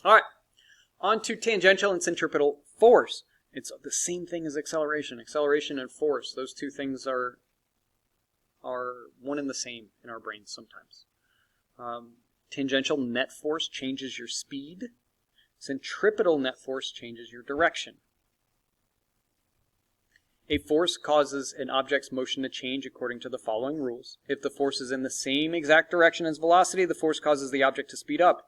All right, on to tangential and centripetal force. It's the same thing as acceleration. Acceleration and force, those two things are one and the same in our brains sometimes. Tangential net force changes your speed. Centripetal net force changes your direction. A force causes an object's motion to change according to the following rules. If the force is in the same exact direction as velocity, the force causes the object to speed up.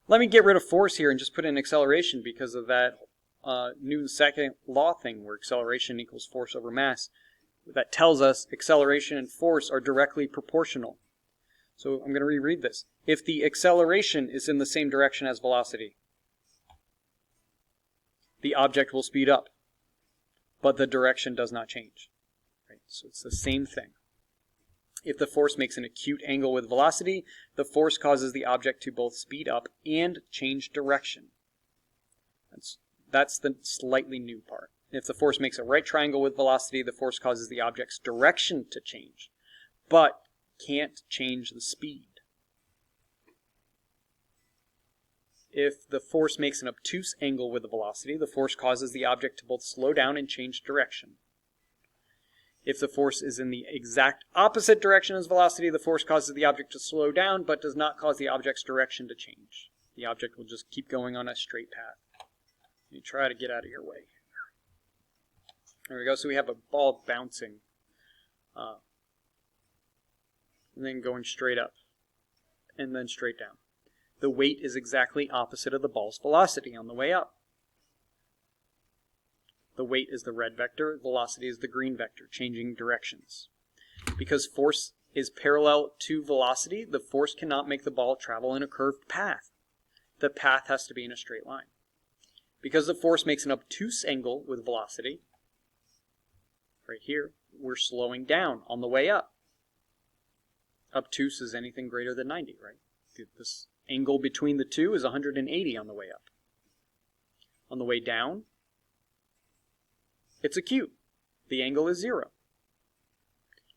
Let me get rid of force here and just put in acceleration because of that Newton's second law thing where acceleration equals force over mass. That tells us acceleration and force are directly proportional. So I'm going to reread this. If the acceleration is in the same direction as velocity, the object will speed up, but the direction does not change. Right? So it's the same thing. If the force makes an acute angle with velocity, the force causes the object to both speed up and change direction. That's the slightly new part. If the force makes a right triangle with velocity, the force causes the object's direction to change, but can't change the speed. If the force makes an obtuse angle with the velocity, the force causes the object to both slow down and change direction. If the force is in the exact opposite direction as velocity, the force causes the object to slow down, but does not cause the object's direction to change. The object will just keep going on a straight path. You try to get out of your way. There we go. So we have a ball bouncing, and then going straight up, and then straight down. The weight is exactly opposite of the ball's velocity on the way up. The weight is the red vector, velocity is the green vector, changing directions. Because force is parallel to velocity, the force cannot make the ball travel in a curved path. The path has to be in a straight line. Because the force makes an obtuse angle with velocity, right here, we're slowing down on the way up. Obtuse is anything greater than 90, right? This angle between the two is 180 on the way up. On the way down, it's acute. The angle is 0.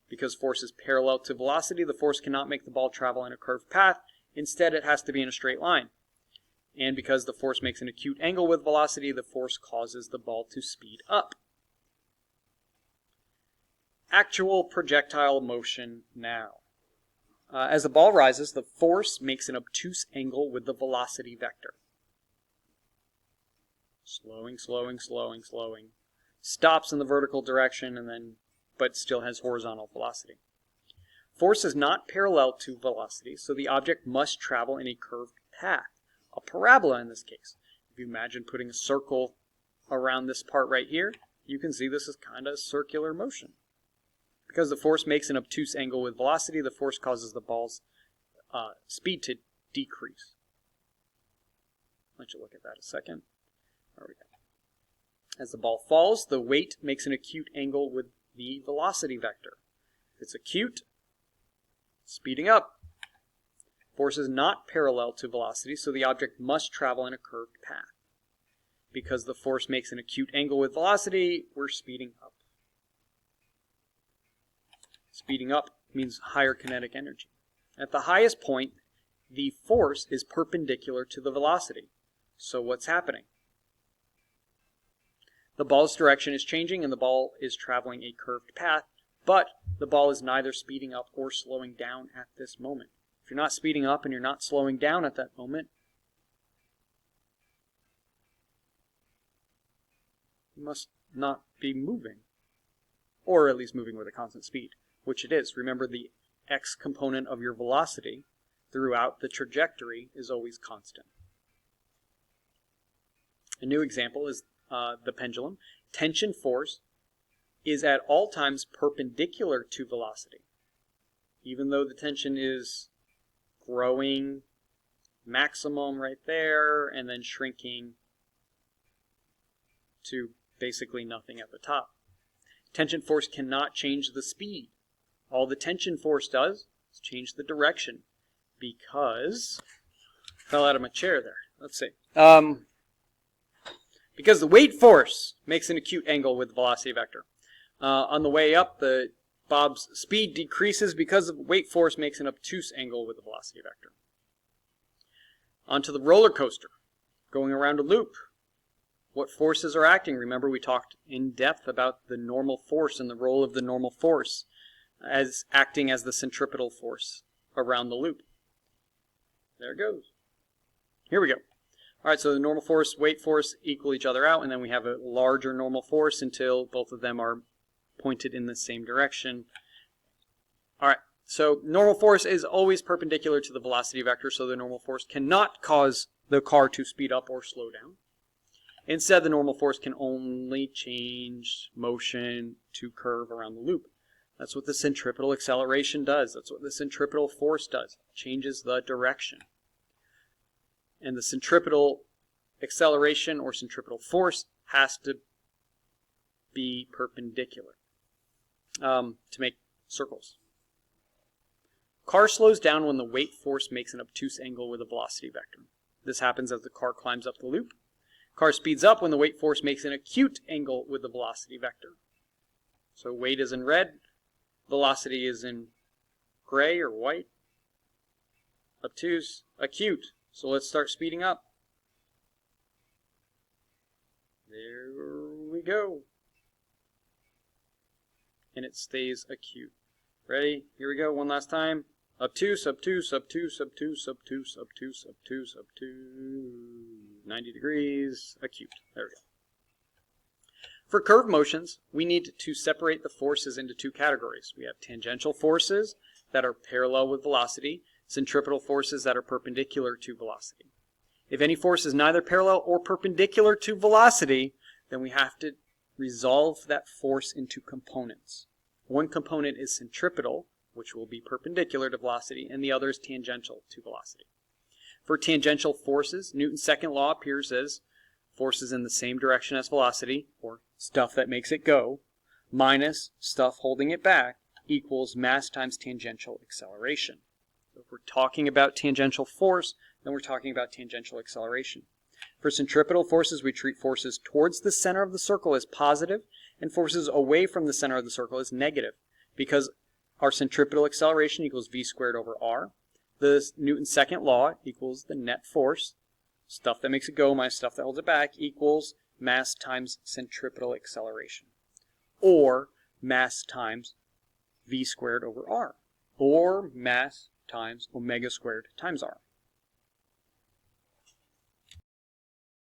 Because force is parallel to velocity, the force cannot make the ball travel in a curved path. Instead, it has to be in a straight line. And because the force makes an acute angle with velocity, the force causes the ball to speed up. Actual projectile motion now. As the ball rises, the force makes an obtuse angle with the velocity vector. Slowing, slowing, slowing, slowing. Stops in the vertical direction, but still has horizontal velocity. Force is not parallel to velocity, so the object must travel in a curved path. A parabola in this case. If you imagine putting a circle around this part right here, you can see this is kind of circular motion. Because the force makes an obtuse angle with velocity, the force causes the ball's speed to decrease. Let you look at that a second. There we go. As the ball falls, the weight makes an acute angle with the velocity vector. If it's acute, speeding up. Force is not parallel to velocity, so the object must travel in a curved path. Because the force makes an acute angle with velocity, we're speeding up. Speeding up means higher kinetic energy. At the highest point, the force is perpendicular to the velocity. So what's happening? The ball's direction is changing and the ball is traveling a curved path, but the ball is neither speeding up or slowing down at this moment. If you're not speeding up and you're not slowing down at that moment, you must not be moving, or at least moving with a constant speed, which it is. Remember, the x component of your velocity throughout the trajectory is always constant. A new example is the pendulum. Tension force is at all times perpendicular to velocity. Even though the tension is growing maximum right there and then shrinking to basically nothing at the top. Tension force cannot change the speed. All the tension force does is change the direction because... fell out of my chair there. Let's see. Because the weight force makes an acute angle with the velocity vector. On the way up, Bob's speed decreases because of weight force makes an obtuse angle with the velocity vector. Onto the roller coaster. going around a loop. What forces are acting? Remember, we talked in depth about the normal force and the role of the normal force as acting as the centripetal force around the loop. There it goes. Here we go. All right, so the normal force, weight force equal each other out, and then we have a larger normal force until both of them are pointed in the same direction. All right, so normal force is always perpendicular to the velocity vector, so the normal force cannot cause the car to speed up or slow down. Instead, the normal force can only change motion to curve around the loop. That's what the centripetal acceleration does. That's what the centripetal force does. It changes the direction. And the centripetal acceleration or centripetal force has to be perpendicular to make circles. Car slows down when the weight force makes an obtuse angle with a velocity vector. This happens as the car climbs up the loop. Car speeds up when the weight force makes an acute angle with the velocity vector. So weight is in red, velocity is in gray or white. Obtuse, acute. So let's start speeding up. There we go. And it stays acute. Ready? Here we go. One last time. Obtuse, obtuse, obtuse, obtuse, obtuse, obtuse, obtuse, obtuse. 90 degrees, acute. There we go. For curve motions, we need to separate the forces into two categories. We have tangential forces that are parallel with velocity, centripetal forces that are perpendicular to velocity. If any force is neither parallel or perpendicular to velocity, then we have to resolve that force into components. One component is centripetal, which will be perpendicular to velocity, and the other is tangential to velocity. For tangential forces, Newton's second law appears as forces in the same direction as velocity, or stuff that makes it go, minus stuff holding it back, equals mass times tangential acceleration. So if we're talking about tangential force, then we're talking about tangential acceleration. For centripetal forces, we treat forces towards the center of the circle as positive, and forces away from the center of the circle as negative, because our centripetal acceleration equals v squared over r. The Newton's second law equals the net force, stuff that makes it go minus stuff that holds it back, equals mass times centripetal acceleration, or mass times v squared over r, or mass times omega squared times r.